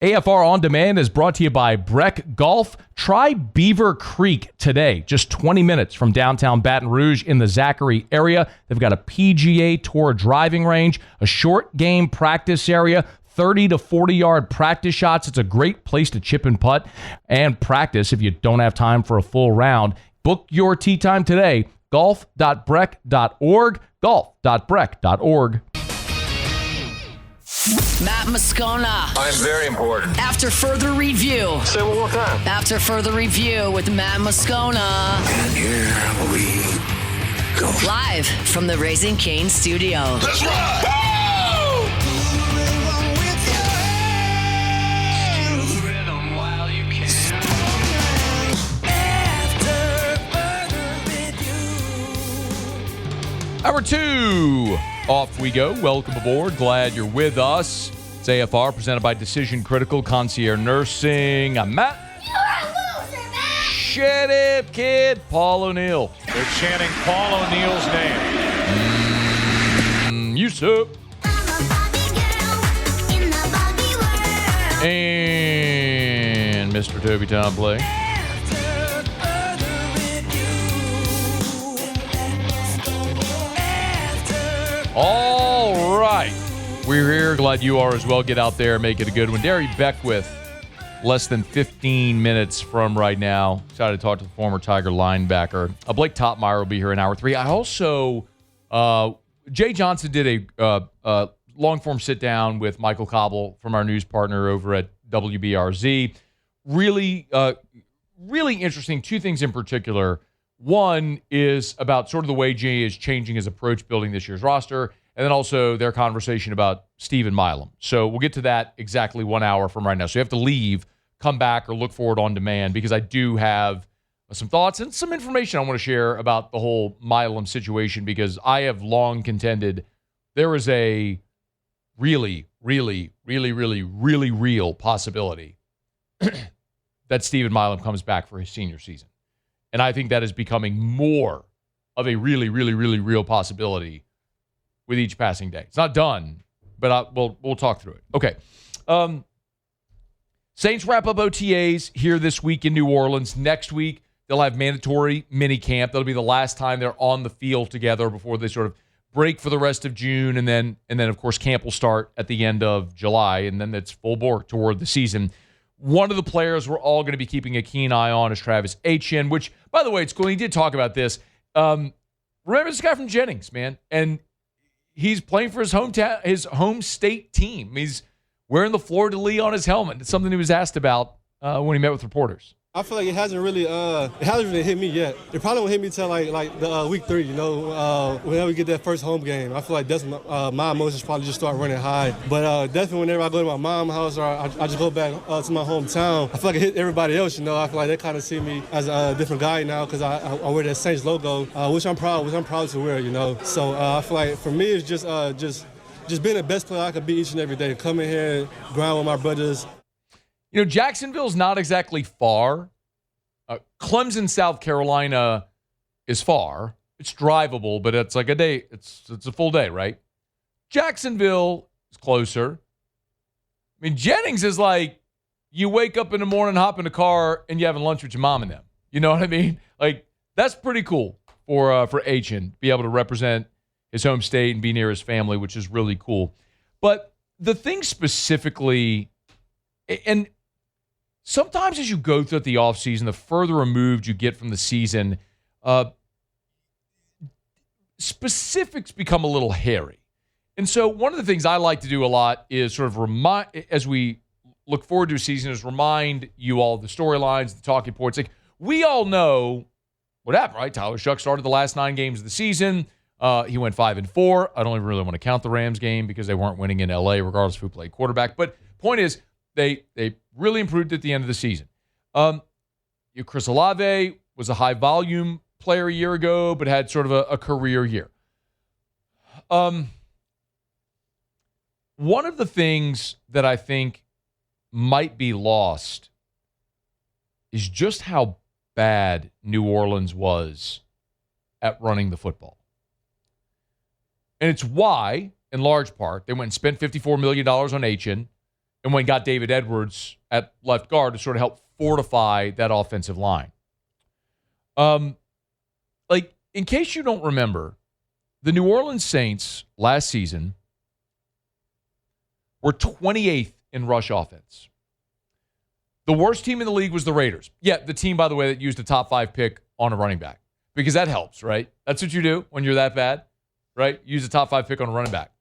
AFR On Demand is brought to you by Breck Golf. Try Beaver Creek today, just 20 minutes from downtown Baton Rouge in the Zachary area. They've got a PGA Tour driving range, a short game practice area, 30 to 40-yard practice shots. It's a great place to chip and putt and practice if you don't have time for a full round. Book your tee time today, golf.breck.org, golf.breck.org. Matt Moscona. I'm very important. After further review. Say it one more time. After further review with Matt Moscona. And here we go. Live from the Raising Cane studio. Let's ride! Hour 2. Off we go. Welcome aboard. Glad you're with us. It's AFR presented by Decision Critical Concierge Nursing. I'm Matt. You're a loser, Matt. Shut up, kid. Paul O'Neill. They're chanting Paul O'Neill's name. You suck. I'm a Barbie girl in the Barbie world. And Mr. Toby Tomplay. All right. We're here. Glad you are as well. Get out there. Make it a good one. Darry Beckwith, less than 15 minutes from right now. Excited to talk to the former Tiger linebacker. Blake Topmeyer will be here in hour 3. I also, Jay Johnson did a long-form sit-down with Michael Cobble from our news partner over at WBRZ. Really interesting. 2 things in particular. One is about sort of the way Jay is changing his approach building this year's roster, and then also their conversation about Stephen Milam. So we'll get to that exactly 1 hour from right now. So you have to leave, come back, or look for it on demand because I do have some thoughts and some information I want to share about the whole Milam situation because I have long contended there is a really real possibility that Stephen Milam comes back for his senior season. And I think that is becoming more of a really real possibility with each passing day. It's not done, but we'll talk through it. Okay. Saints wrap up OTAs here this week in New Orleans. Next week, they'll have mandatory mini camp. That'll be the last time they're on the field together before they sort of break for the rest of June. And then of course, camp will start at the end of July. And then it's full bore toward the season. One of the players we're all going to be keeping a keen eye on is Travis Etienne, which, by the way, it's cool. He did talk about this. Remember this guy from Jennings, man? And he's playing for his home state team. He's wearing the fleur-de-lis on his helmet. It's something he was asked about when he met with reporters. I feel like it hasn't really hit me yet. It probably won't hit me till like the week 3. You know, whenever we get that first home game, I feel like that's when my emotions probably just start running high. But definitely whenever I go to my mom's house or I just go back to my hometown, I feel like it hit everybody else. You know, I feel like they kind of see me as a different guy now because I wear that Saints logo, which I'm proud to wear. You know, so I feel like for me it's just being the best player I could be each and every day. Come in here, grind with my brothers. You know, Jacksonville's not exactly far. Clemson, South Carolina is far. It's drivable, but it's like a day. It's a full day, right? Jacksonville is closer. I mean, Jennings is like you wake up in the morning, hop in the car, and you're having lunch with your mom and them. You know what I mean? Like, that's pretty cool for Etienne to be able to represent his home state and be near his family, which is really cool. But the thing specifically, and sometimes as you go throughout the offseason, the further removed you get from the season, specifics become a little hairy. And so one of the things I like to do a lot is sort of remind, as we look forward to a season, is remind you all the storylines, the talking points. Like, we all know what happened, right? Tyler Shuck started the last 9 games of the season. He went 5-4. I don't even really want to count the Rams game because they weren't winning in L.A. regardless of who played quarterback. But point is, they really improved at the end of the season. Chris Olave was a high-volume player a year ago, but had sort of a career year. One of the things that I think might be lost is just how bad New Orleans was at running the football. And it's why, in large part, they went and spent $54 million on Etienne. and when got David Edwards at left guard to sort of help fortify that offensive line. Like, in case you don't remember, the New Orleans Saints last season were 28th in rush offense. The worst team in the league was the Raiders. Yeah, the team, by the way, that used a top 5 pick on a running back. Because that helps, right? That's what you do when you're that bad, right? Use a top 5 pick on a running back.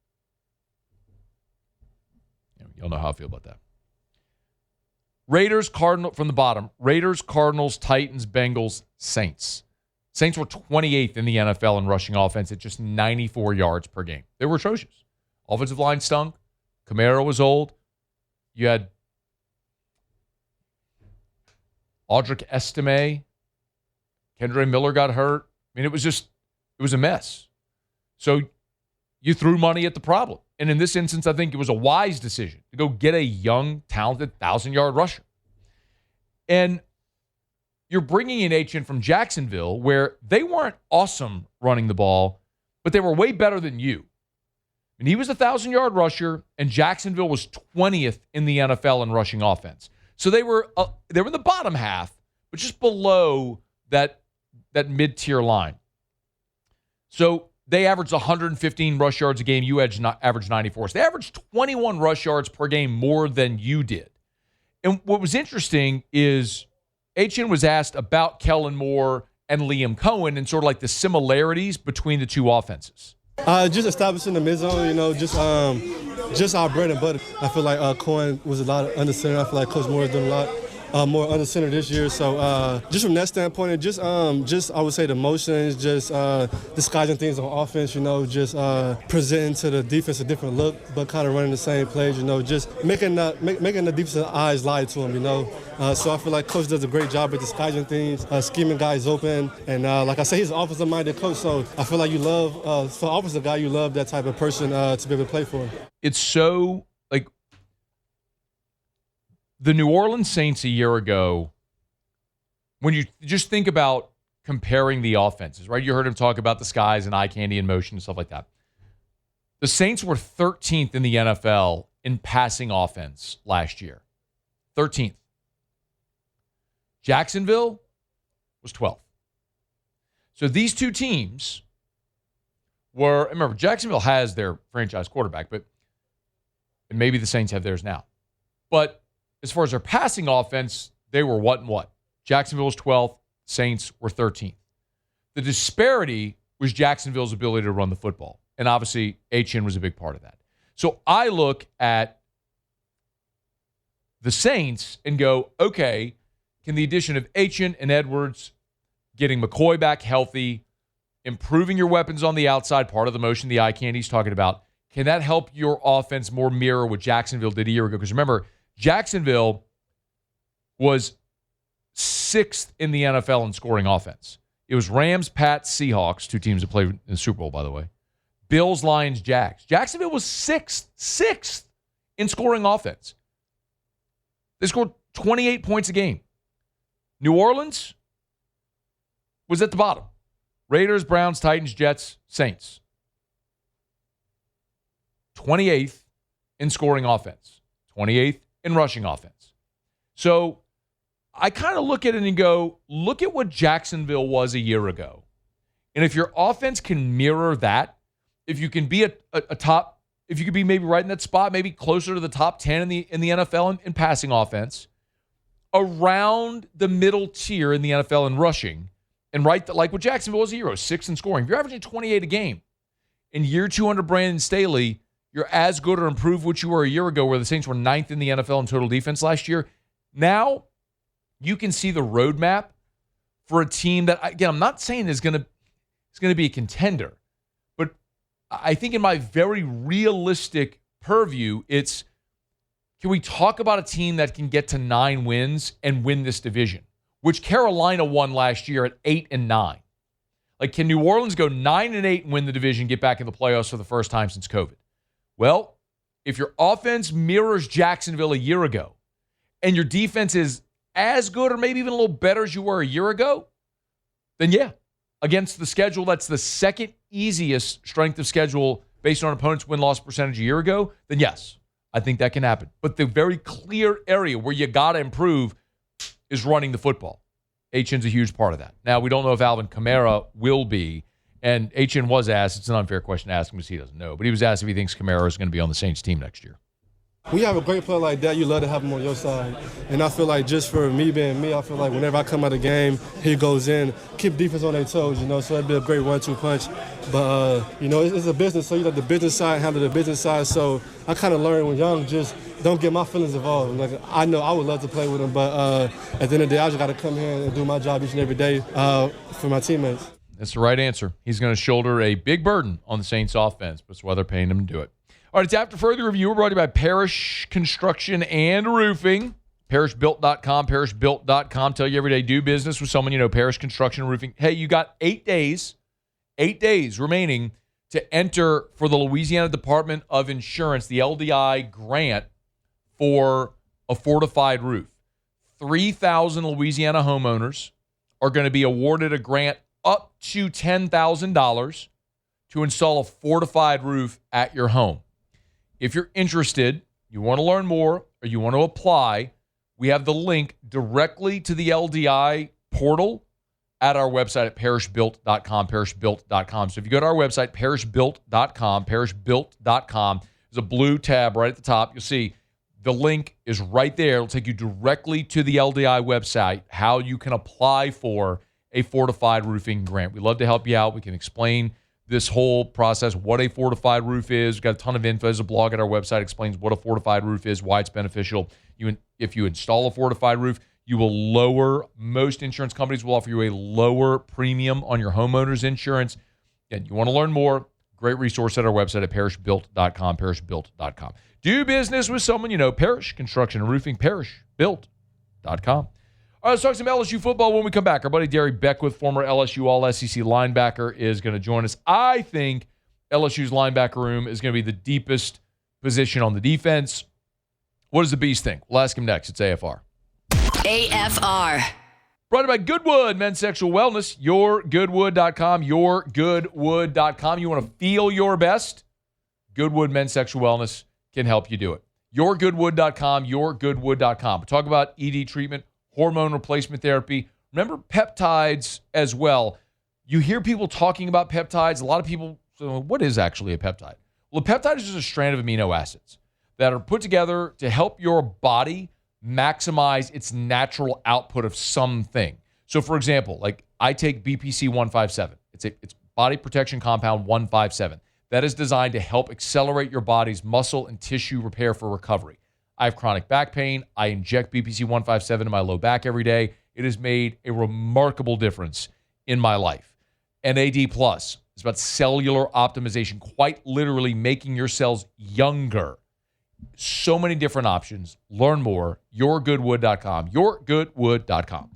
You'll know how I feel about that. Raiders, Cardinals, from the bottom. Raiders, Cardinals, Titans, Bengals, Saints. Saints were 28th in the NFL in rushing offense at just 94 yards per game. They were atrocious. Offensive line stunk. Kamara was old. You had Audric Estime. Kendre Miller got hurt. I mean, it was a mess. So you threw money at the problem. And in this instance, I think it was a wise decision to go get a young, talented 1,000-yard rusher. And you're bringing in Etienne from Jacksonville, where they weren't awesome running the ball, but they were way better than you. And he was a 1,000-yard rusher, and Jacksonville was 20th in the NFL in rushing offense. So they were in the bottom half, but just below that mid-tier line. So they averaged 115 rush yards a game. You averaged 94. So they averaged 21 rush yards per game more than you did. And what was interesting is Etienne was asked about Kellen Moore and Liam Cohen and sort of like the similarities between the two offenses. Just establishing the mid zone, just our bread and butter. I feel like Cohen was a lot of under center. I feel like Coach Moore has done a lot more under center this year. So just from that standpoint, and just I would say the motions, just disguising things on offense. Just presenting to the defense a different look, but kind of running the same plays. Just making the defensive eyes lie to them. So I feel like Coach does a great job at disguising things, scheming guys open, and like I say, he's an offensive-minded coach. So I feel like you love, for an offensive guy, you love that type of person to be able to play for him. It's so like the New Orleans Saints a year ago. When you just think about comparing the offenses, right? You heard him talk about the skies and eye candy and motion and stuff like that. The Saints were 13th in the NFL in passing offense last year. 13th. Jacksonville was 12th. So these two teams were, remember, Jacksonville has their franchise quarterback, and maybe the Saints have theirs now. But as far as their passing offense, they were what and what? Jacksonville was 12th, Saints were 13th. The disparity was Jacksonville's ability to run the football. And obviously, Etienne was a big part of that. So I look at the Saints and go, okay, can the addition of Etienne and Edwards, getting McCoy back healthy, improving your weapons on the outside, part of the motion the eye candy he's talking about, can that help your offense more mirror what Jacksonville did a year ago? Because remember, Jacksonville was 6th in the NFL in scoring offense. It was Rams, Pats, Seahawks, two teams that played in the Super Bowl, by the way. Bills, Lions, Jags. Jacksonville was 6th in scoring offense. They scored 28 points a game. New Orleans was at the bottom. Raiders, Browns, Titans, Jets, Saints. 28th in scoring offense. 28th in rushing offense. So I kind of look at it and go, look at what Jacksonville was a year ago. And if your offense can mirror that, if you can be a top, if you could be maybe right in that spot, maybe closer to the top 10 in the NFL in passing offense, around the middle tier in the NFL in rushing, and like what Jacksonville was a year ago, 6th in scoring. If you're averaging 28 a game, in year 2 under Brandon Staley, you're as good or improved what you were a year ago, where the Saints were 9th in the NFL in total defense last year. Now you can see the roadmap for a team that, again, I'm not saying is going to be a contender, but I think in my very realistic purview, it's, can we talk about a team that can get to 9 wins and win this division, which Carolina won last year at 8-9. Like, can New Orleans go 9-8 and win the division, get back in the playoffs for the first time since COVID? Well, if your offense mirrors Jacksonville a year ago and your defense is as good or maybe even a little better as you were a year ago, then yeah, against the schedule that's the second easiest strength of schedule based on opponents' win-loss percentage a year ago, then yes, I think that can happen. But the very clear area where you got to improve is running the football. Etienne's a huge part of that. Now, we don't know if Alvin Kamara will be. And Etienne was asked, it's an unfair question to ask him because he doesn't know, but he was asked if he thinks Kamara is going to be on the Saints team next year. When you have a great player like that, you love to have him on your side. And I feel like just for me being me, I feel like whenever I come out of the game, he goes in, keep defense on their toes, so that'd be a great 1-2 punch. But, it's a business, so you let the business side handle the business side. So I kind of learned when young, just don't get my feelings involved. Like, I know I would love to play with him, but at the end of the day, I just got to come here and do my job each and every day for my teammates. That's the right answer. He's going to shoulder a big burden on the Saints offense, but that's why they're paying him to do it. All right, it's After Further Review. We're brought to you by Parrish Construction and Roofing. ParrishBuilt.com, ParrishBuilt.com. Tell you every day, do business with someone you know, Parrish Construction and Roofing. Hey, you got 8 days remaining to enter for the Louisiana Department of Insurance, the LDI grant for a fortified roof. 3,000 Louisiana homeowners are going to be awarded a grant up to $10,000 to install a fortified roof at your home. If you're interested, you want to learn more, or you want to apply, we have the link directly to the LDI portal at our website at parrishbuilt.com, parrishbuilt.com. So if you go to our website, parrishbuilt.com, parrishbuilt.com, there's a blue tab right at the top. You'll see the link is right there. It'll take you directly to the LDI website, how you can apply for a fortified roofing grant. We'd love to help you out. We can explain this whole process, what a fortified roof is. We've got a ton of info. There's a blog at our website explains what a fortified roof is, why it's beneficial. If you install a fortified roof, you will lower, most insurance companies will offer you a lower premium on your homeowner's insurance. And you want to learn more, great resource at our website at parrishbuilt.com, parrishbuilt.com. Do business with someone you know, Parrish Construction and Roofing, parrishbuilt.com. All right, let's talk some LSU football when we come back. Our buddy Darry Beckwith, former LSU All-SEC linebacker, is going to join us. I think LSU's linebacker room is going to be the deepest position on the defense. What does the Beast think? We'll ask him next. It's AFR. AFR. Brought to you by Goodwood Men's Sexual Wellness, yourgoodwood.com, yourgoodwood.com. You want to feel your best? Goodwood Men's Sexual Wellness can help you do it. Yourgoodwood.com, yourgoodwood.com. Talk about ED treatment, hormone replacement therapy. Remember peptides as well. You hear people talking about peptides. A lot of people say, well, what is actually a peptide? Well, a peptide is just a strand of amino acids that are put together to help your body maximize its natural output of something. So, for example, like I take BPC 157. It's body protection compound 157. That is designed to help accelerate your body's muscle and tissue repair for recovery. I have chronic back pain. I inject BPC 157 in my low back every day. It has made a remarkable difference in my life. NAD Plus is about cellular optimization, quite literally making your cells younger. So many different options. Learn more. Yourgoodwood.com. Yourgoodwood.com.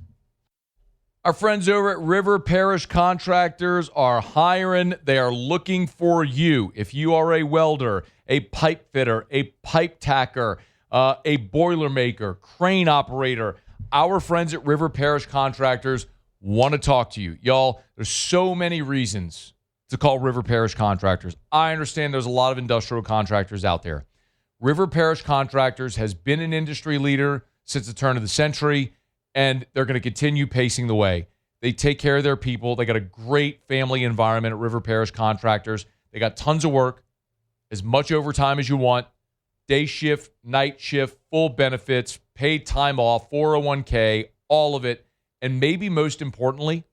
Our friends over at River Parish Contractors are hiring. They are looking for you. If you are a welder, a pipe fitter, a pipe tacker, a boiler maker, crane operator, our friends at River Parish Contractors want to talk to you. Y'all, there's so many reasons to call River Parish Contractors. I understand there's a lot of industrial contractors out there. River Parish Contractors has been an industry leader since the turn of the century, and they're going to continue pacing the way. They take care of their people. They got a great family environment at River Parish Contractors. They got tons of work, as much overtime as you want, day shift, night shift, full benefits, paid time off, 401k, all of it. And maybe most importantly,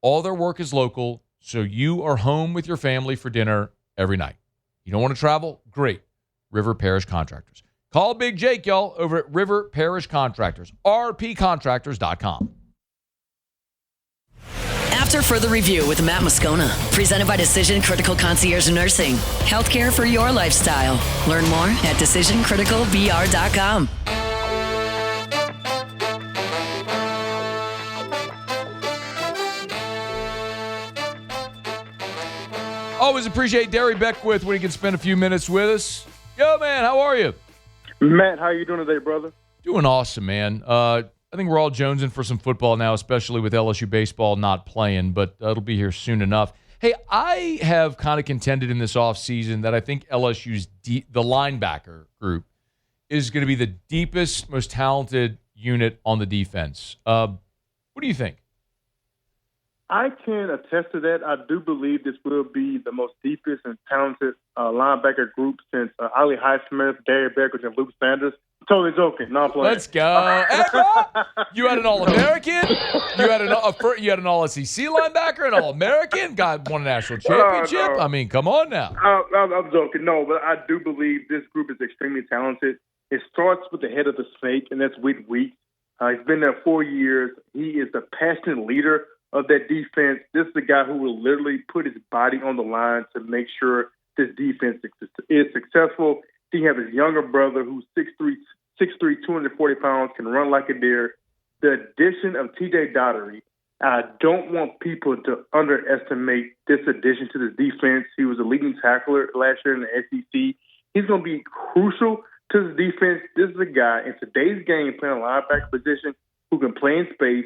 all their work is local, so you are home with your family for dinner every night. You don't want to travel? Great. River Parish Contractors. Call Big Jake, y'all, over at River Parish Contractors, rpcontractors.com. After Further Review with Matt Moscona, presented by Decision Critical Concierge Nursing. Healthcare for your lifestyle. Learn more at decisioncriticalbr.com. Always appreciate Darry Beckwith when he can spend a few minutes with us. Yo, man, how are you? Matt, how you doing today, brother? Doing awesome, man. I think we're all jonesing for some football now, especially with LSU baseball not playing, but it'll be here soon enough. Hey, I have kind of contended in this offseason that I think LSU's the linebacker group is going to be the deepest, most talented unit on the defense. What do you think? I can attest to that. I do believe this will be the most deepest and talented linebacker group since Ali Highsmith, Darry Beckwith, and Luke Sanders. Totally joking. No, I'm playing. Let's go. Hey, bro, you had an All-American. You had an All-SEC linebacker, an All-American. Won a national championship. No. I mean, come on now. I'm joking. No, but I do believe this group is extremely talented. It starts with the head of the snake, and that's Whit Weeks. He's been there 4 years. He is the passionate leader of that defense. This is the guy who will literally put his body on the line to make sure this defense is successful. He has his younger brother who's 6'3", 240 pounds, can run like a deer. The addition of T.J. Daugherty, I don't want people to underestimate this addition to this defense. He was a leading tackler last year in the SEC. He's going to be crucial to the defense. This is a guy in today's game playing a linebacker position who can play in space,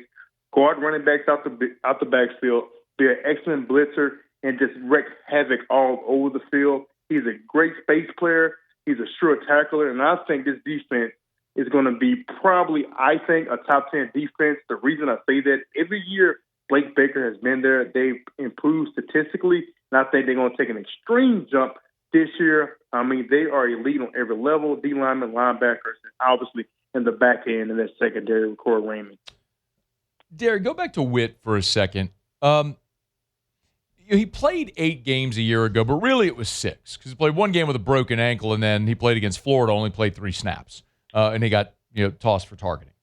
guard running backs out the backfield, be an excellent blitzer, and just wreak havoc all over the field. He's a great space player. He's a sure tackler, and I think this defense is going to be probably, a top 10 defense. The reason I say that, every year Blake Baker has been there, they've improved statistically, and I think they're going to take an extreme jump this year. I mean, they are elite on every level, D-linemen, linebackers, and obviously in the back end in that secondary with Corey Raymond. Darry, go back to Whit for a second. He played 8 games a year ago, but really it was 6 because he played 1 game with a broken ankle, and then he played against Florida, only played 3 snaps, and he got tossed for targeting.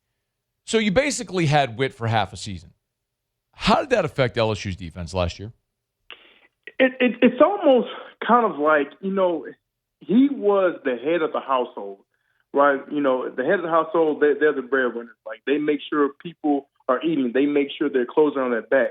So you basically had Whit for half a season. How did that affect LSU's defense last year? It's almost kind of like, he was the head of the household, right? The head of the household, they're the breadwinners. Like, they make sure people are eating. They make sure their clothes are on their back.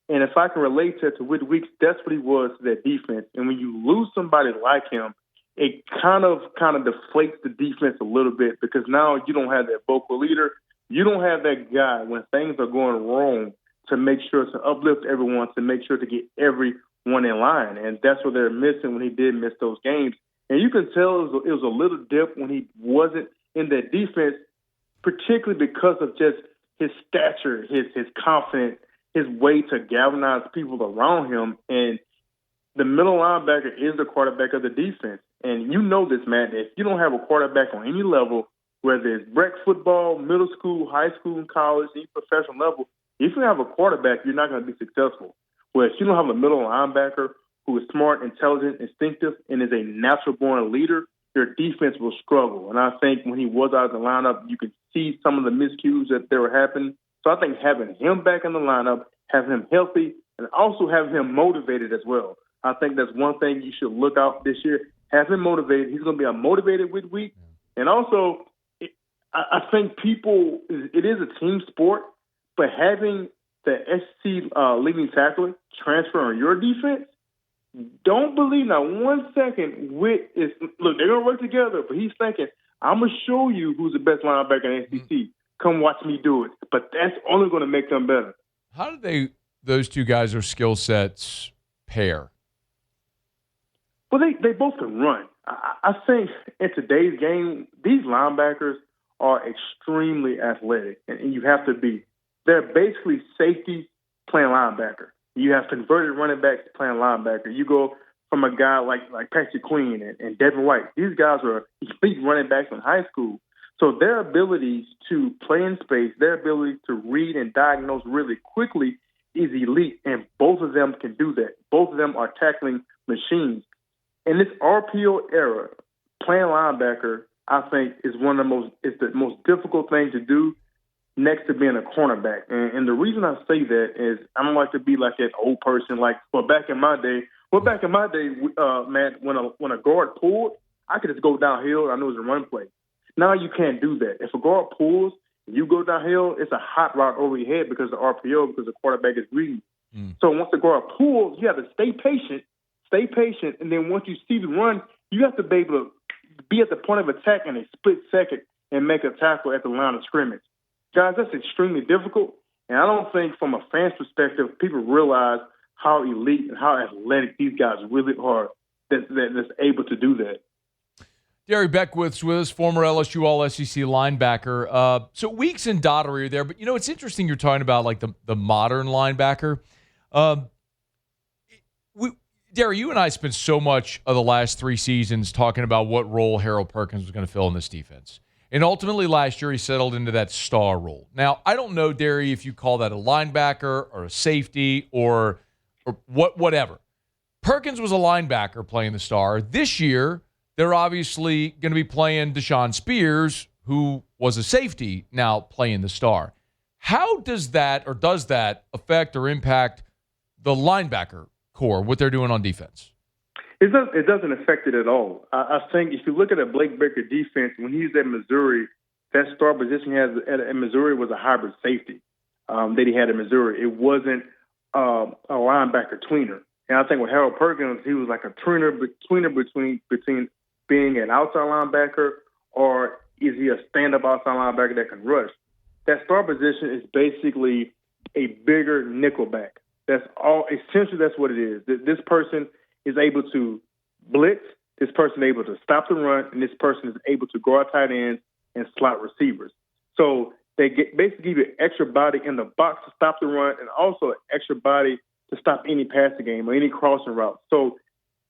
And if I can relate to Whit Weeks, that's what he was to that defense. And when you lose somebody like him, it kind of deflates the defense a little bit because now you don't have that vocal leader. You don't have that guy when things are going wrong to make sure to uplift everyone, to make sure to get everyone in line. And that's what they're missing when he did miss those games. And you can tell it was a little dip when he wasn't in that defense, particularly because of just his stature, his confidence, his way to galvanize people around him. And the middle linebacker is the quarterback of the defense. And you know this, Matt, if you don't have a quarterback on any level, whether it's rec football, middle school, high school, college, any professional level, if you have a quarterback, you're not going to be successful. Whereas if you don't have a middle linebacker who is smart, intelligent, instinctive, and is a natural-born leader, your defense will struggle. And I think when he was out of the lineup, you could see some of the miscues that they were happening. So I think having him back in the lineup, having him healthy, and also having him motivated as well. I think that's one thing you should look out this year. Have him motivated. He's going to be a motivated Whit Week. And also, I think it is a team sport, but having the SEC leading tackler transfer on your defense, don't believe now 1 second Whit is, look, they're going to work together, but he's thinking, I'm going to show you who's the best linebacker in the SEC. Come watch me do it. But that's only going to make them better. How do those two guys, their skill sets pair? Well, they both can run. I think in today's game, these linebackers are extremely athletic, and you have to be. They're basically safety playing linebacker. You have converted running backs playing linebacker. You go from a guy like Patrick Queen and Devin White. These guys are elite running backs in high school. So their abilities to play in space, their ability to read and diagnose really quickly is elite, and both of them can do that. Both of them are tackling machines. In this RPO era, playing linebacker, I think, is the most difficult thing to do next to being a cornerback. And the reason I say that is I don't like to be like that old person. Back in my day, Matt, when a guard pulled, I could just go downhill. I knew it was a run play. Now you can't do that. If a guard pulls, you go downhill, it's a hot route over your head because of the RPO, because the quarterback is greedy. So once the guard pulls, you have to stay patient, and then once you see the run, you have to be able to be at the point of attack in a split second and make a tackle at the line of scrimmage. Guys, that's extremely difficult, and I don't think from a fan's perspective people realize how elite and how athletic these guys really are that's able to do that. Darry Beckwith's with us, former LSU All-SEC linebacker. So Weeks and Daugherty are there, but, it's interesting you're talking about, like, the modern linebacker. Darry, you and I spent so much of the last 3 seasons talking about what role Harold Perkins was going to fill in this defense. And ultimately last year he settled into that star role. Now, I don't know, Darry, if you call that a linebacker or a safety or whatever. Perkins was a linebacker playing the star. This year, they're obviously going to be playing Deshaun Spears, who was a safety, now playing the star. How does that affect or impact the linebacker core, what they're doing on defense? It doesn't affect it at all. I think if you look at a Blake Baker defense, when he's at Missouri, that star position he has at Missouri was a hybrid safety that he had at Missouri. It wasn't a linebacker tweener. And I think with Harold Perkins, he was like a tweener between being an outside linebacker or is he a stand-up outside linebacker that can rush. That star position is basically a bigger nickelback. That's all. Essentially, that's what it is. This person is able to blitz. This person is able to stop the run, and this person is able to go out tight ends and slot receivers. So they basically give you extra body in the box to stop the run, and also extra body to stop any passing game or any crossing route. So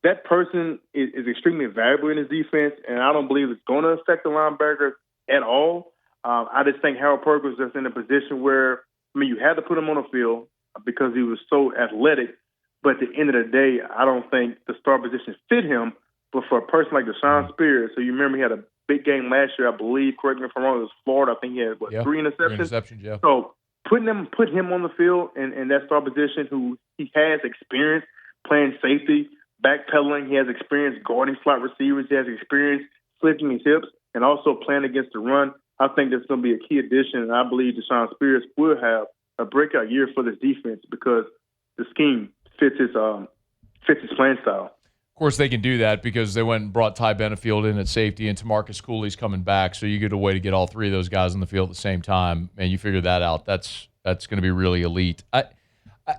that person is extremely valuable in his defense, and I don't believe it's going to affect the linebackers at all. I just think Harold Perkins is in a position where, you had to put him on the field because he was so athletic. But at the end of the day, I don't think the star position fit him. But for a person like Deshaun Spears, so you remember he had a big game last year, I believe, correct me if I'm wrong, it was Florida. I think he had, 3 interceptions? 3 interceptions, yeah. So put him on the field in that star position, who he has experience playing safety, backpedaling. He has experience guarding slot receivers. He has experience flipping his hips and also playing against the run. I think that's going to be a key addition, and I believe Deshaun Spears will have a breakout year for this defense because the scheme fits his playing style. Of course, they can do that because they went and brought Ty Benefield in at safety, and Tamarcus Cooley's coming back, so you get a way to get all 3 of those guys on the field at the same time, and you figure that out. That's going to be really elite.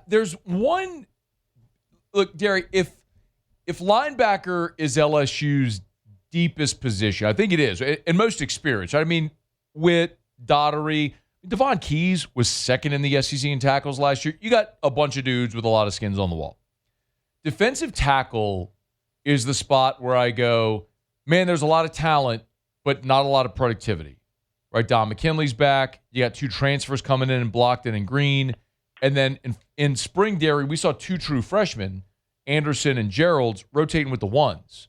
There's one – look, Darry, if linebacker is LSU's deepest position, I think it is, and most experienced. I mean, with Daugherty, Devon Keys was second in the SEC in tackles last year. You got a bunch of dudes with a lot of skins on the wall. Defensive tackle is the spot where I go, man, there's a lot of talent, but not a lot of productivity. Right? Don McKinley's back. You got 2 transfers coming in Blockton and Green. And then in spring, Darry, we saw 2 true freshmen, Anderson and Gerald's, rotating with the ones.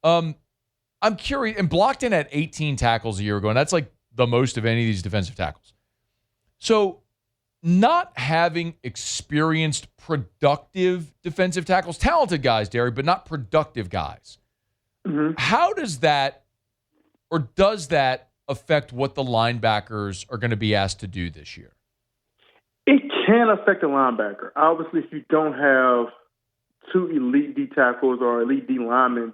I'm curious, and Blockton had 18 tackles a year ago, and that's like the most of any of these defensive tackles. So not having experienced, productive defensive tackles, talented guys, Darry, but not productive guys. Mm-hmm. How does that, or does that affect what the linebackers are going to be asked to do this year? It can affect a linebacker. Obviously, if you don't have 2 elite D tackles or elite D linemen,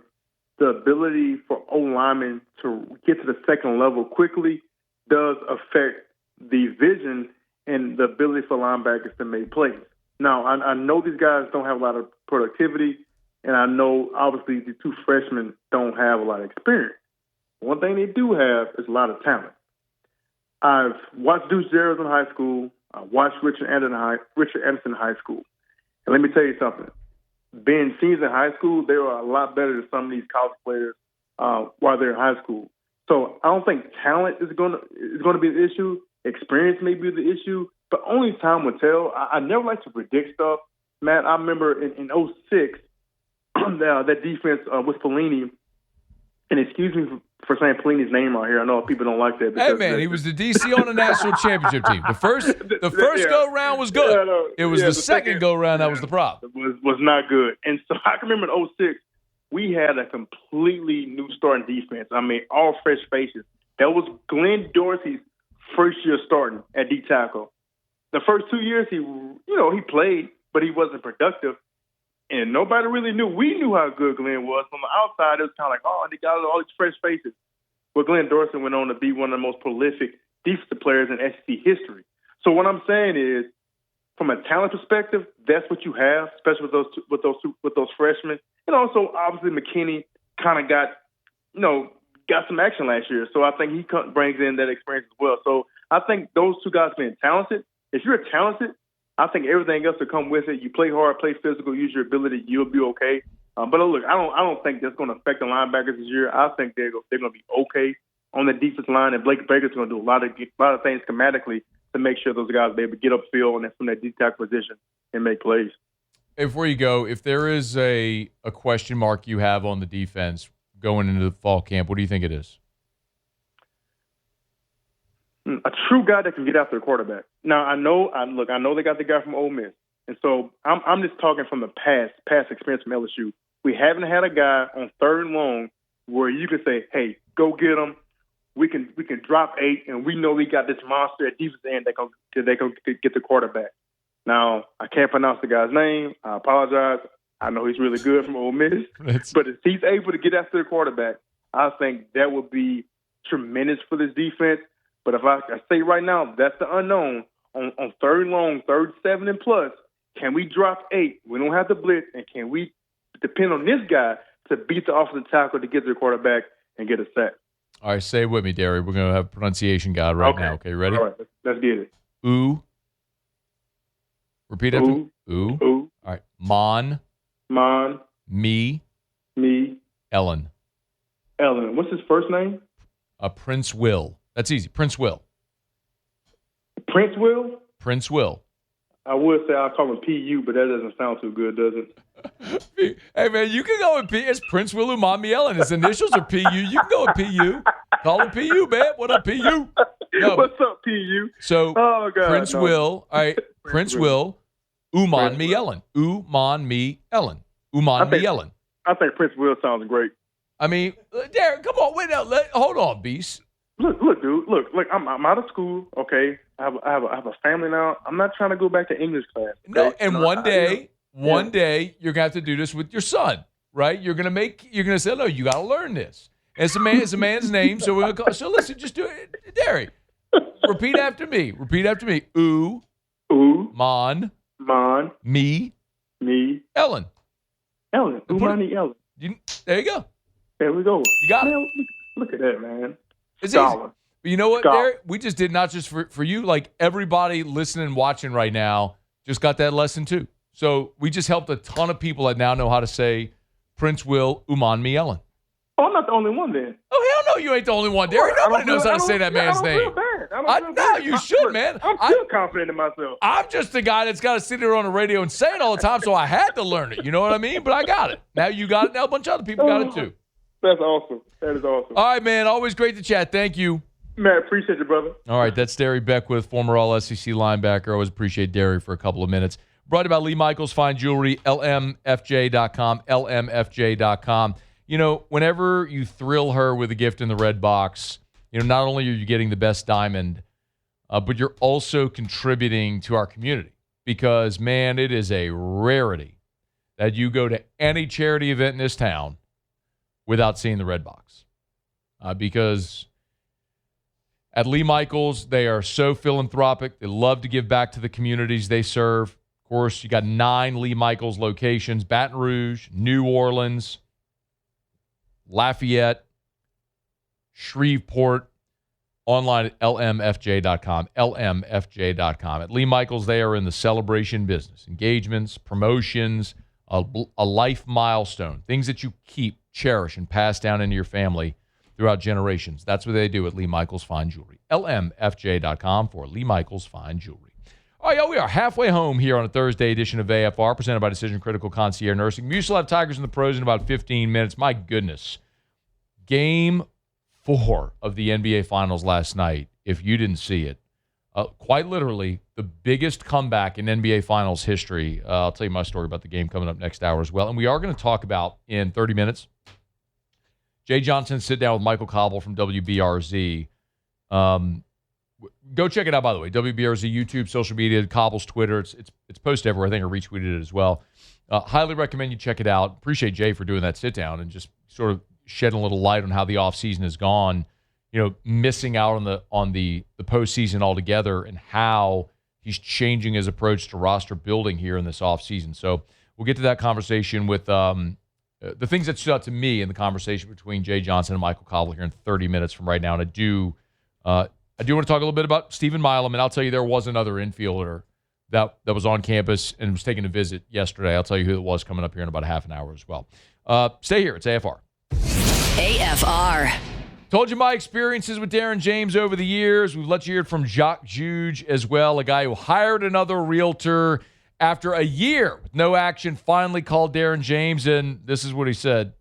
the ability for O linemen to get to the second level quickly does affect the vision and the ability for linebackers to make plays. Now, I know these guys don't have a lot of productivity, and I know, obviously, the 2 freshmen don't have a lot of experience. One thing they do have is a lot of talent. I've watched Deuce Gerald in high school. I watched Richard Anderson in high school. And let me tell you something. Being seniors in high school, they were a lot better than some of these college players while they're in high school. So I don't think talent is going to be the issue. Experience may be the issue, but only time will tell. I never like to predict stuff. Matt, I remember in 2006, that defense with Pelini, and excuse me for saying Pelini's name out here. I know people don't like that. Hey, man, he was the DC on the national championship team. The first go-round was good. Yeah, no, it was the second go-round that was the problem. Was not good. And so I can remember in 2006, we had a completely new starting defense. I mean, all fresh faces. That was Glenn Dorsey's first year starting at D tackle. The first 2 years, he played, but he wasn't productive. And nobody really knew. We knew how good Glenn was. From the outside, it was kind of like, oh, they got all these fresh faces. But Glenn Dorsey went on to be one of the most prolific defensive players in SEC history. So what I'm saying is, from a talent perspective, that's what you have, especially with those freshmen. And also, obviously, McKinney kind of got some action last year, so I think he brings in that experience as well. So I think those two guys being talented. If you're talented, I think everything else will come with it. You play hard, play physical, use your ability, you'll be okay. But look, I don't think that's going to affect the linebackers this year. I think they're going to be okay on the defense line, and Blake Baker's going to do a lot of things schematically to make sure those guys be able to get upfield and from that deep tackle position and make plays. Before you go, if there is a question mark you have on the defense going into the fall camp, what do you think it is? A true guy that can get after the quarterback. Now, I know they got the guy from Ole Miss, and so I'm just talking from the past experience from LSU. We haven't had a guy on 3rd and long where you can say, "Hey, go get him. We can drop 8, and we know we got this monster at defense end that can get the quarterback." Now, I can't pronounce the guy's name. I apologize. I know he's really good from Ole Miss, but if he's able to get after the quarterback, I think that would be tremendous for this defense. But if I say right now, that's the unknown. On 3rd and long, 3rd, 7 and plus, can we drop 8? We don't have to blitz, and can we depend on this guy to beat the offensive tackle to get to the quarterback and get a sack? All right, say it with me, Darry. We're going to have a pronunciation guide now. Okay, ready? All right, let's get it. Ooh. Repeat after me. Ooh. All right. Mon. Me. Ellen. What's his first name? Prince Will. That's easy. Prince Will. Prince Will? Prince Will. I would say I'll call him PU, but that doesn't sound too good, does it? Hey, man, you can go with P. It's Prince Will Umami Ellen. His initials are PU. You can go with PU. Call him PU, man. What up, PU? No. What's up, PU? So, Prince Will. All right, Prince Will. Uman me Ellen. Uman me Ellen. Uman me Ellen. I think Prince Will sounds great. I mean, Darren, come on. Wait now. Hold on, Beast. Look, dude. Look. I'm out of school. Okay, I have a family now. I'm not trying to go back to English class. Okay? No, and one day you're gonna have to do this with your son, right? You're gonna say, no, you got to learn this. And it's a man's name, so we're gonna call. So listen, just do it, Darry. Repeat after me. Ooh. Mon. Me. Ellen. Umani Ellen. There you go. There we go. You got it. Look at that, man. It's easy. But you know what, Darry? We just did not just for you. Like everybody listening and watching right now just got that lesson too. So we just helped a ton of people that now know how to say Prince Will Uman me Ellen. Oh, I'm not the only one then. Oh, hell no, you ain't the only one, Darry. Nobody knows how to say that man's name. I don't feel bad. You should, man. I'm still confident in myself. I'm just the guy that's got to sit there on the radio and say it all the time, so I had to learn it. You know what I mean? But I got it. Now you got it. Now a bunch of other people got it too. That's awesome. That is awesome. All right, man. Always great to chat. Thank you. Man, appreciate you, brother. All right, that's Darry Beckwith, former All-SEC linebacker. Always appreciate Darry for a couple of minutes. Brought to you by Lee Michaels Fine Jewelry, lmfj.com, lmfj.com. You know, whenever you thrill her with a gift in the red box, you know, not only are you getting the best diamond, but you're also contributing to our community because, man, it is a rarity that you go to any charity event in this town without seeing the red box. Because at Lee Michaels, they are so philanthropic. They love to give back to the communities they serve. Of course, you got 9 Lee Michaels locations, Baton Rouge, New Orleans, Lafayette, Shreveport, online at lmfj.com, lmfj.com. At Lee Michaels, they are in the celebration business, engagements, promotions, a life milestone, things that you keep, cherish, and pass down into your family throughout generations. That's what they do at Lee Michaels Fine Jewelry, lmfj.com for Lee Michaels Fine Jewelry. All right, we are halfway home here on a Thursday edition of AFR, presented by Decision Critical Concierge Nursing. We still have Tigers and the Pros in about 15 minutes. My goodness. Game 4 of the NBA Finals last night, if you didn't see it, quite literally the biggest comeback in NBA Finals history. I'll tell you my story about the game coming up next hour as well. And we are going to talk about, in 30 minutes, Jay Johnson sit down with Michael Cobble from WBRZ. Go check it out, by the way. WBRZ, YouTube, social media, Cobble's Twitter. It's posted everywhere. I think I retweeted it as well. Highly recommend you check it out. Appreciate Jay for doing that sit down and just sort of shedding a little light on how the offseason has gone, you know, missing out on the postseason altogether and how he's changing his approach to roster building here in this offseason. So we'll get to that conversation with the things that stood out to me in the conversation between Jay Johnson and Michael Cobble here in 30 minutes from right now. And I do want to talk a little bit about Stephen Milam, and I'll tell you there was another infielder that was on campus and was taking a visit yesterday. I'll tell you who it was coming up here in about a half an hour as well. Stay here. It's AFR. AFR. Told you my experiences with Darren James over the years. We've let you hear from Jacques Juge as well, a guy who hired another realtor after a year with no action, finally called Darren James, and this is what he said.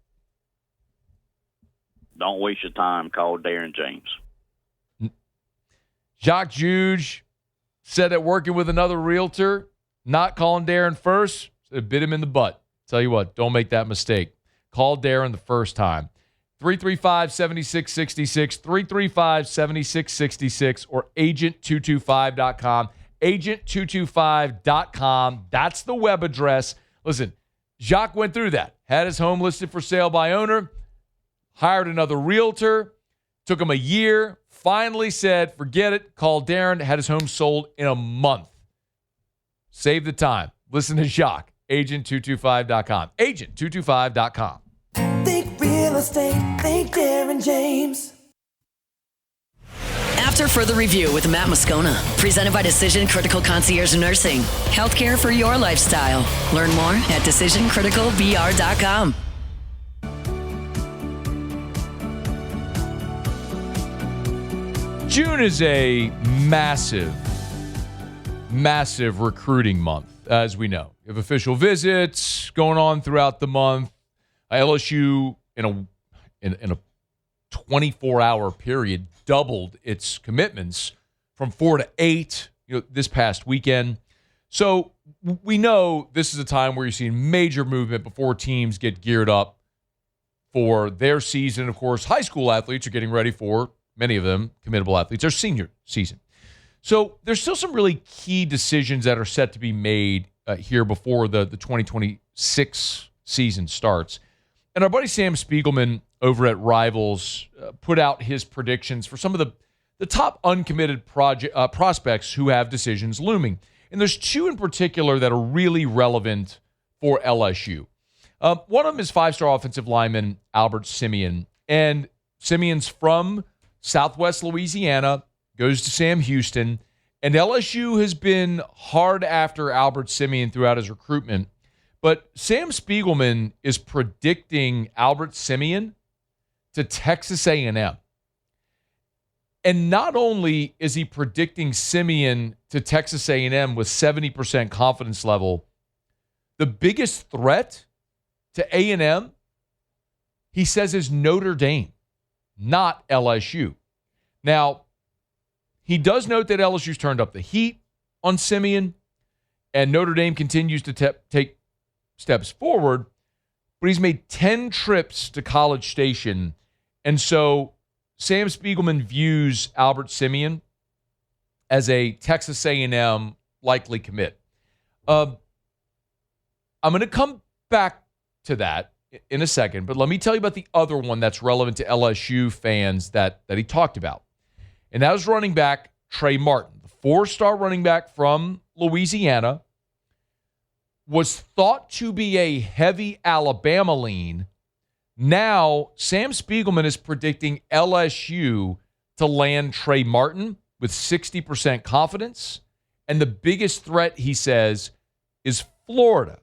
Don't waste your time. Call Darren James. Jacques Juge said that working with another realtor, not calling Darren first, it bit him in the butt. Tell you what, don't make that mistake. Call Darren the first time. 335-7666, 335-7666, or agent225.com. Agent225.com. That's the web address. Listen, Jacques went through that. Had his home listed for sale by owner, hired another realtor, took him a year, finally said, forget it, called Darren, had his home sold in a month. Save the time. Listen to Jacques. Agent225.com. Agent225.com. Think real estate, think Darren James. After further review with Matt Moscona, presented by Decision Critical Concierge Nursing. Healthcare for your lifestyle. Learn more at decisioncriticalbr.com. June is a massive recruiting month, as we know. You have official visits going on throughout the month. LSU, in a 24-hour period, doubled its commitments from 4 to 8 this past weekend. So we know this is a time where you're seeing major movement before teams get geared up for their season. Of course, high school athletes are getting ready for, many of them, committable athletes, their senior season. So there's still some really key decisions that are set to be made here before the 2026 season starts. And our buddy Sam Spiegelman over at Rivals put out his predictions for some of the top uncommitted prospects who have decisions looming. And there's two in particular that are really relevant for LSU. One of them is five-star offensive lineman Albert Simien. And Simien's from Southwest Louisiana, goes to Sam Houston. And LSU has been hard after Albert Simien throughout his recruitment. But Sam Spiegelman is predicting Albert Simien to Texas A&M. And not only is he predicting Simien to Texas A&M with 70% confidence level, the biggest threat to A&M, he says, is Notre Dame, not LSU. Now, he does note that LSU's turned up the heat on Simien, and Notre Dame continues to take steps forward, but he's made 10 trips to College Station. And so Sam Spiegelman views Albert Simien as a Texas A&M likely commit. I'm going to come back to that in a second, but let me tell you about the other one that's relevant to LSU fans that he talked about. And that was running back Trey Martin, the 4-star running back from Louisiana, was thought to be a heavy Alabama lean. Now, Sam Spiegelman is predicting LSU to land Trey Martin with 60% confidence. And the biggest threat, he says, is Florida.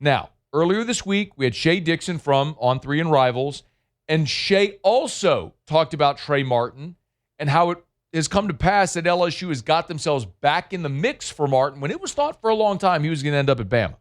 Now, earlier this week, we had Shea Dixon from On3 and Rivals. And Shea also talked about Trey Martin and how it has come to pass that LSU has got themselves back in the mix for Martin when it was thought for a long time he was going to end up at Bama.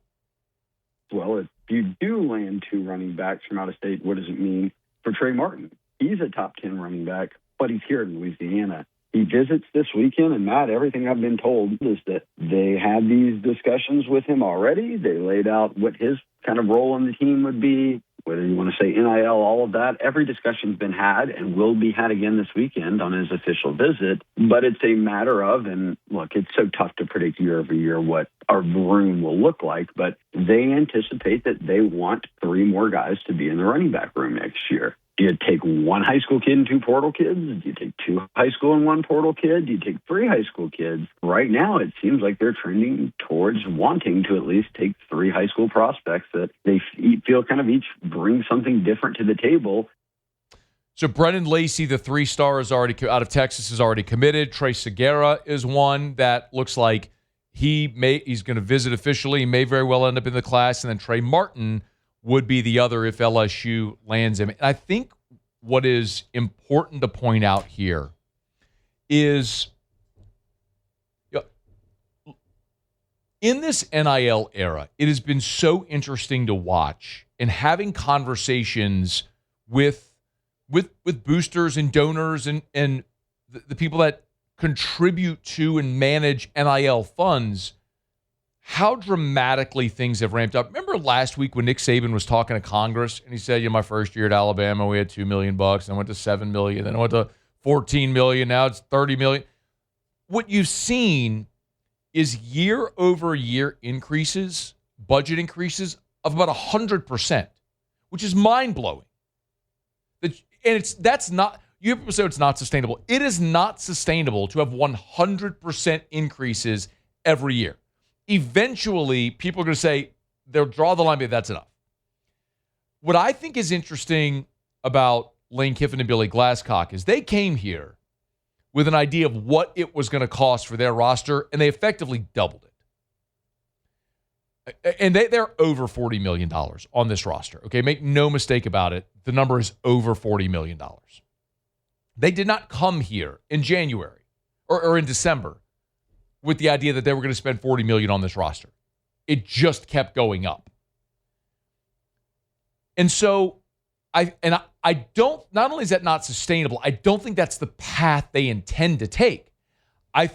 Well, if you do land two running backs from out of state, what does it mean for Trey Martin? He's a top 10 running back, but he's here in Louisiana. He visits this weekend, and Matt, everything I've been told is that they had these discussions with him already. They laid out what his kind of role on the team would be, whether you want to say NIL, all of that. Every discussion's been had and will be had again this weekend on his official visit. But it's a matter of, and look, it's so tough to predict year over year what our room will look like, but they anticipate that they want 3 more guys to be in the running back room next year. Do you take one high school kid and two portal kids? Do you take two high school and one portal kid? Do you take three high school kids? Right now, it seems like they're trending towards wanting to at least take three high school prospects that they feel kind of each bring something different to the table. So Brennan Lacey, the 3-star, is already out of Texas, is already committed. Trey Segura is one that looks like he's going to visit officially. He may very well end up in the class. And then Trey Martin would be the other if LSU lands him. And I think what is important to point out here is in this NIL era, it has been so interesting to watch and having conversations with boosters and donors and the people that contribute to and manage NIL funds, how dramatically things have ramped up. Remember last week when Nick Saban was talking to Congress and he said, my first year at Alabama, we had $2 million, then I went to $7 million, then I went to $14 million, now it's $30 million. What you've seen is year-over-year increases, budget increases of about 100%, which is mind-blowing. And that's not, you have to say it's not sustainable. It is not sustainable to have 100% increases every year. Eventually, people are going to say, they'll draw the line, but that's enough. What I think is interesting about Lane Kiffin and Billy Glasscock is they came here with an idea of what it was going to cost for their roster, and they effectively doubled it. And they're over $40 million on this roster. Okay, make no mistake about it. The number is over $40 million. They did not come here in January or in December with the idea that they were going to spend $40 million on this roster. It just kept going up. And so I don't, not only is that not sustainable, I don't think that's the path they intend to take. I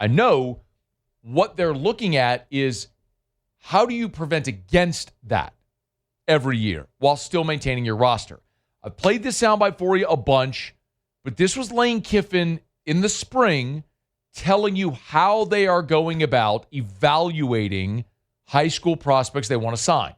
know what they're looking at is how do you prevent against that every year while still maintaining your roster? I've played this soundbite for you a bunch, but this was Lane Kiffin in the spring telling you how they are going about evaluating high school prospects they want to sign.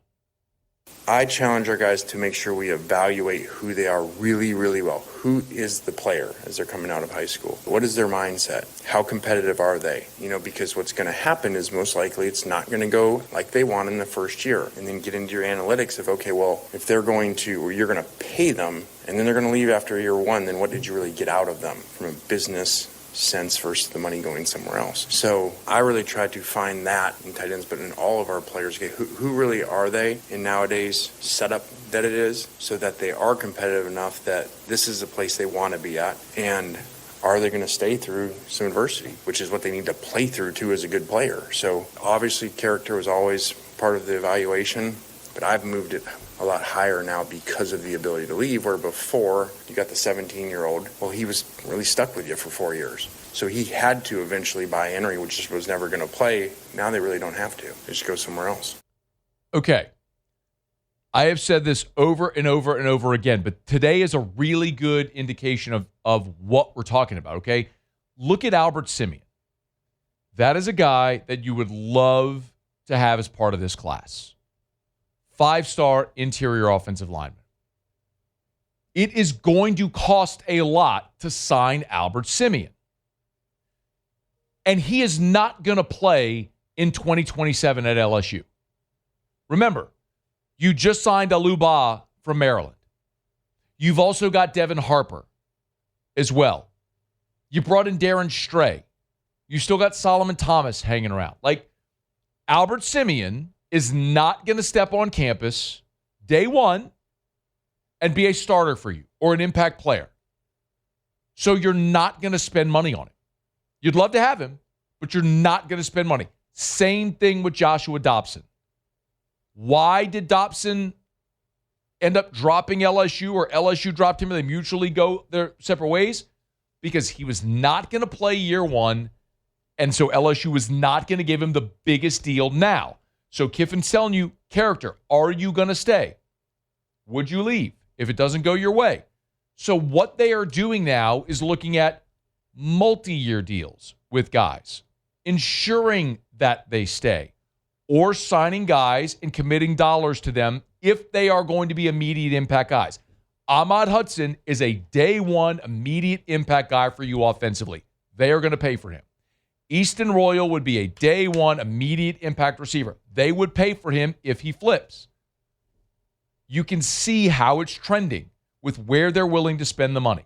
I challenge our guys to make sure we evaluate who they are really, really well. Who is the player as they're coming out of high school? What is their mindset? How competitive are they? Because what's going to happen is most likely it's not going to go like they want in the first year. And then get into your analytics of, okay, well, if they're going to, or you're going to pay them, and then they're going to leave after year one, then what did you really get out of them from a business sense versus the money going somewhere else? So I really try to find that in tight ends, but in all of our players, okay, who really are they in nowadays setup that it is, so that they are competitive enough that this is the place they want to be at, and are they going to stay through some adversity, which is what they need to play through too as a good player. So obviously character was always part of the evaluation, but I've moved it a lot higher now because of the ability to leave, where before you got the 17-year-old, well, he was really stuck with you for 4 years. So he had to eventually buy Henry, which just was never going to play. Now they really don't have to. They just go somewhere else. Okay. I have said this over and over and over again, but today is a really good indication of what we're talking about, okay? Look at Albert Simien. That is a guy that you would love to have as part of this class. 5-star interior offensive lineman. It is going to cost a lot to sign Albert Simien. And he is not going to play in 2027 at LSU. Remember, you just signed Aluba from Maryland. You've also got Devin Harper as well. You brought in Darren Stray. You still got Solomon Thomas hanging around. Like, Albert Simien is not going to step on campus day one and be a starter for you or an impact player. So you're not going to spend money on it. You'd love to have him, but you're not going to spend money. Same thing with Joshua Dobson. Why did Dobson end up dropping LSU, or LSU dropped him and they mutually go their separate ways? Because he was not going to play year one, and so LSU was not going to give him the biggest deal now. So Kiffin's telling you, character, are you going to stay? Would you leave if it doesn't go your way? So what they are doing now is looking at multi-year deals with guys, ensuring that they stay, or signing guys and committing dollars to them if they are going to be immediate impact guys. Ahmad Hudson is a day one immediate impact guy for you offensively. They are going to pay for him. Easton Royal would be a day one immediate impact receiver. They would pay for him if he flips. You can see how it's trending with where they're willing to spend the money.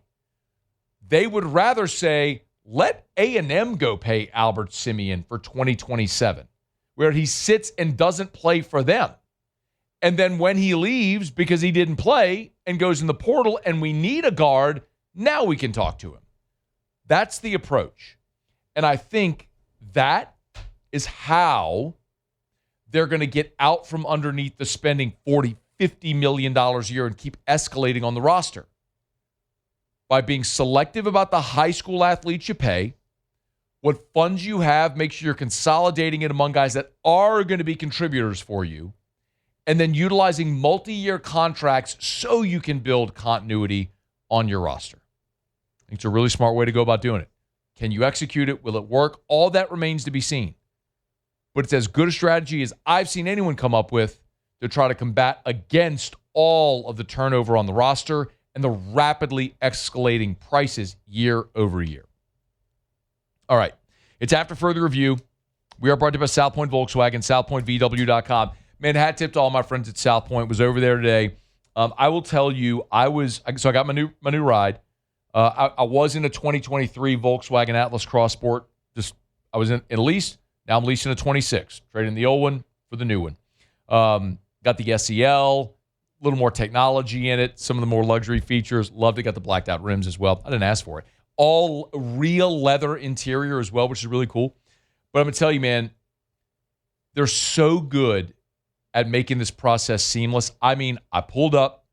They would rather say, let A&M go pay Albert Simien for 2027, where he sits and doesn't play for them. And then when he leaves because he didn't play and goes in the portal and we need a guard, now we can talk to him. That's the approach. And I think that is how they're going to get out from underneath the spending $40, $50 million a year and keep escalating on the roster. By being selective about the high school athletes you pay, what funds you have, make sure you're consolidating it among guys that are going to be contributors for you, and then utilizing multi-year contracts so you can build continuity on your roster. I think it's a really smart way to go about doing it. Can you execute it? Will it work? All that remains to be seen. But it's as good a strategy as I've seen anyone come up with to try to combat against all of the turnover on the roster and the rapidly escalating prices year over year. All right. It's after further review. We are brought to you by South Point Volkswagen, southpointvw.com. Man, hat tip to all my friends at South Point. Was over there today. I will tell you, I got my new ride. I was in a 2023 Volkswagen Atlas Cross Sport. I was in a lease. Now I'm leasing a 26. Trading the old one for the new one. Got the SEL, a little more technology in it, some of the more luxury features. Loved it. Got the blacked out rims as well. I didn't ask for it. All real leather interior as well, which is really cool. But I'm going to tell you, man, they're so good at making this process seamless. I mean, I pulled up,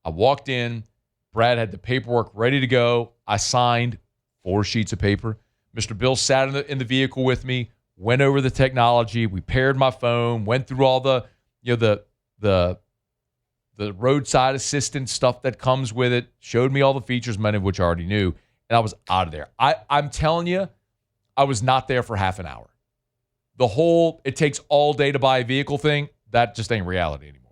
I walked in, Brad had the paperwork ready to go. I signed 4 sheets of paper. Mr. Bill sat in the vehicle with me, went over the technology. We paired my phone, went through all the roadside assistance stuff that comes with it, showed me all the features, many of which I already knew, and I was out of there. I'm telling you, I was not there for half an hour. The whole, it takes all day to buy a vehicle thing, that just ain't reality anymore.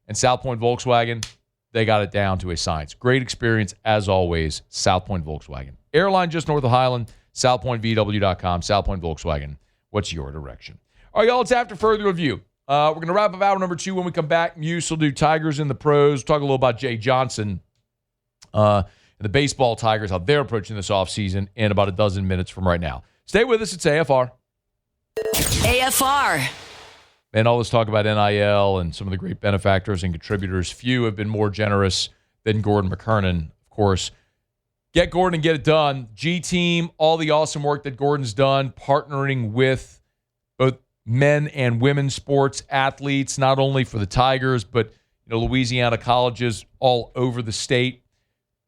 And South Point Volkswagen, they got it down to a science. Great experience, as always, South Point Volkswagen. Airline just north of Highland, southpointvw.com, South Point Volkswagen. What's your direction? All right, y'all, it's after further review. We're going to wrap up hour number 2 when we come back. Muse will do Tigers in the pros. Talk a little about Jay Johnson and the baseball Tigers, how they're approaching this offseason in about a dozen minutes from right now. Stay with us. It's AFR. AFR. And all this talk about NIL and some of the great benefactors and contributors. Few have been more generous than Gordon McKernan, of course. Get Gordon and get it done. G-Team, all the awesome work that Gordon's done, partnering with both men and women's sports athletes, not only for the Tigers, but Louisiana colleges all over the state.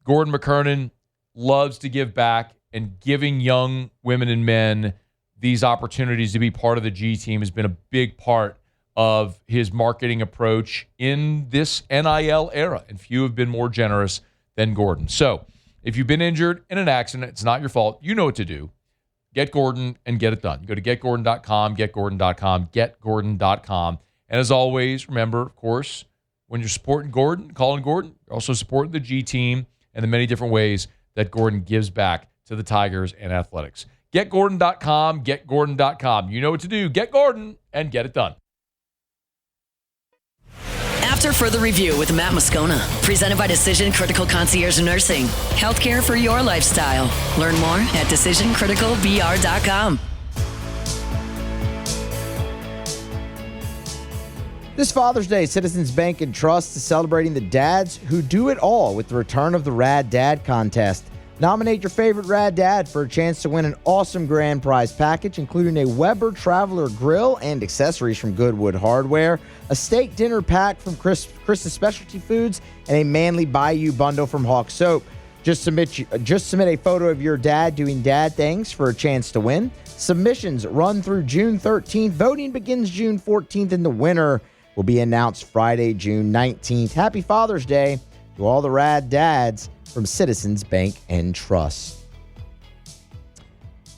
Gordon McKernan loves to give back, and giving young women and men these opportunities to be part of the G-Team has been a big part of his marketing approach in this NIL era, and few have been more generous than Gordon. So if you've been injured in an accident, it's not your fault. You know what to do. Get Gordon and get it done. Go to getgordon.com, getgordon.com, getgordon.com. And as always, remember, of course, when you're supporting Gordon, calling Gordon, you're also supporting the G-Team and the many different ways that Gordon gives back to the Tigers and athletics. GetGordon.com, getGordon.com. You know what to do. Get Gordon and get it done. After further review with Matt Moscona, presented by Decision Critical Concierge Nursing. Healthcare for your lifestyle. Learn more at DecisionCriticalBR.com. This Father's Day, Citizens Bank and Trust is celebrating the dads who do it all with the return of the Rad Dad Contest. Nominate your favorite Rad Dad for a chance to win an awesome grand prize package, including a Weber Traveler grill and accessories from Goodwood Hardware, a steak dinner pack from Chris's Specialty Foods, and a Manly Bayou bundle from Hawk Soap. Just submit a photo of your dad doing dad things for a chance to win. Submissions run through June 13th. Voting begins June 14th, and the winner will be announced Friday, June 19th. Happy Father's Day to all the Rad Dads from Citizens Bank and Trust.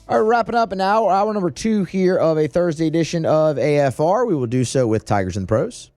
All right, wrapping up an hour number 2 here of a Thursday edition of AFR. We will do so with Tigers and the Pros.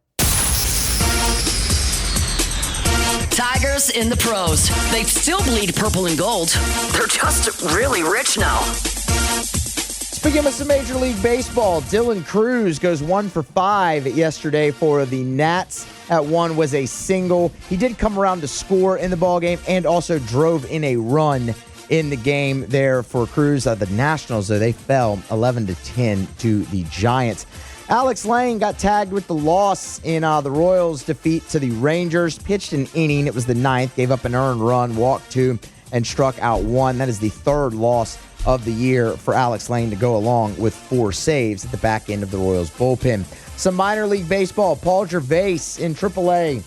Tigers Tigers in the pros. They still bleed purple and gold. They're just really rich now. Speaking of some Major League Baseball, Dylan Cruz goes 1 for 5 yesterday for the Nats. That one was a single. He did come around to score in the ballgame and also drove in a run in the game there for Cruz. The Nationals, though, they fell 11-10 to the Giants. Alex Lang got tagged with the loss in the Royals' defeat to the Rangers. Pitched an inning. It was the 9th. Gave up an earned run, walked 2, and struck out 1. That is the 3rd loss of the year for Alex Lang to go along with 4 saves at the back end of the Royals bullpen. Some minor league baseball. Paul Gervais in AAA.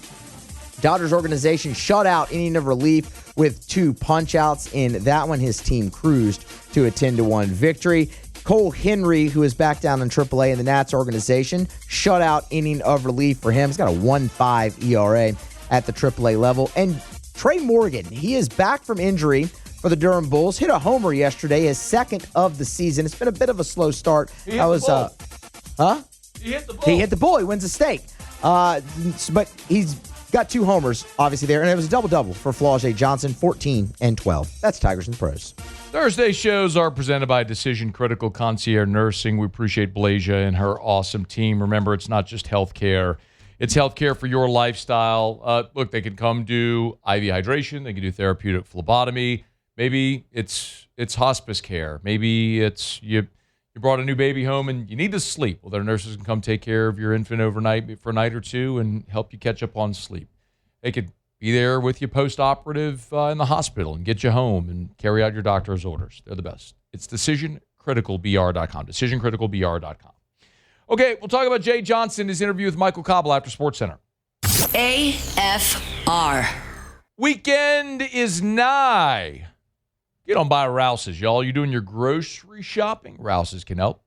Dodgers organization shut out inning of relief with 2 punch-outs. In that one, his team cruised to a 10-1 victory. Cole Henry, who is back down in AAA in the Nats organization, shut out inning of relief for him. He's got a 1.5 ERA at the AAA level. And Trey Morgan, he is back from injury for the Durham Bulls. Hit a homer yesterday, his 2nd of the season. It's been a bit of a slow start. He hit the ball. He hit the ball. He wins the stake. But he's got 2 homers, obviously, there. And it was a double-double for Flau'jae Johnson, 14 and 12. That's Tigers in the Pros. Thursday shows are presented by Decision Critical Concierge Nursing. We appreciate Blasia and her awesome team. Remember, it's not just healthcare. It's healthcare for your lifestyle. Look, they can come do IV hydration. They can do therapeutic phlebotomy. Maybe it's hospice care. Maybe it's you brought a new baby home and you need to sleep. Well, their nurses can come take care of your infant overnight for a night or 2 and help you catch up on sleep. They could be there with you post-operative in the hospital and get you home and carry out your doctor's orders. They're the best. It's DecisionCriticalBR.com. DecisionCriticalBR.com. Okay, we'll talk about Jay Johnson, his interview with Michael Cobble after SportsCenter. AFR. Weekend is nigh. Get on by Rouse's, y'all. You're doing your grocery shopping? Rouse's can help.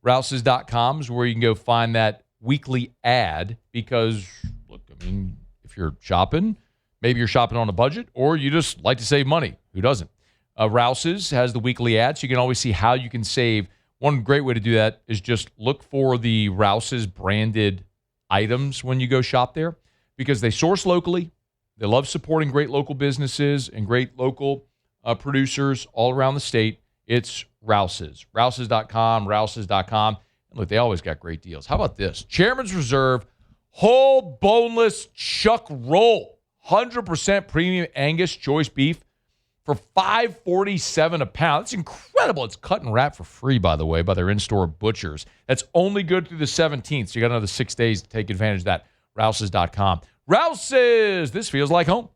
Rouse's.com is where you can go find that weekly ad because, look, I mean, if you're shopping, maybe you're shopping on a budget or you just like to save money. Who doesn't? Rouse's has the weekly ad, so you can always see how you can save. One great way to do that is just look for the Rouse's branded items when you go shop there because they source locally. They love supporting great local businesses and great local producers all around the state. It's Rouse's. Rouse's.com, Rouse's.com. And look, they always got great deals. How about this? Chairman's Reserve whole boneless chuck roll. 100% premium Angus choice beef for $5.47 a pound. That's incredible. It's cut and wrapped for free, by the way, by their in-store butchers. That's only good through the 17th, so you got another 6 days to take advantage of that. Rouse's.com. Rouse's, this feels like home.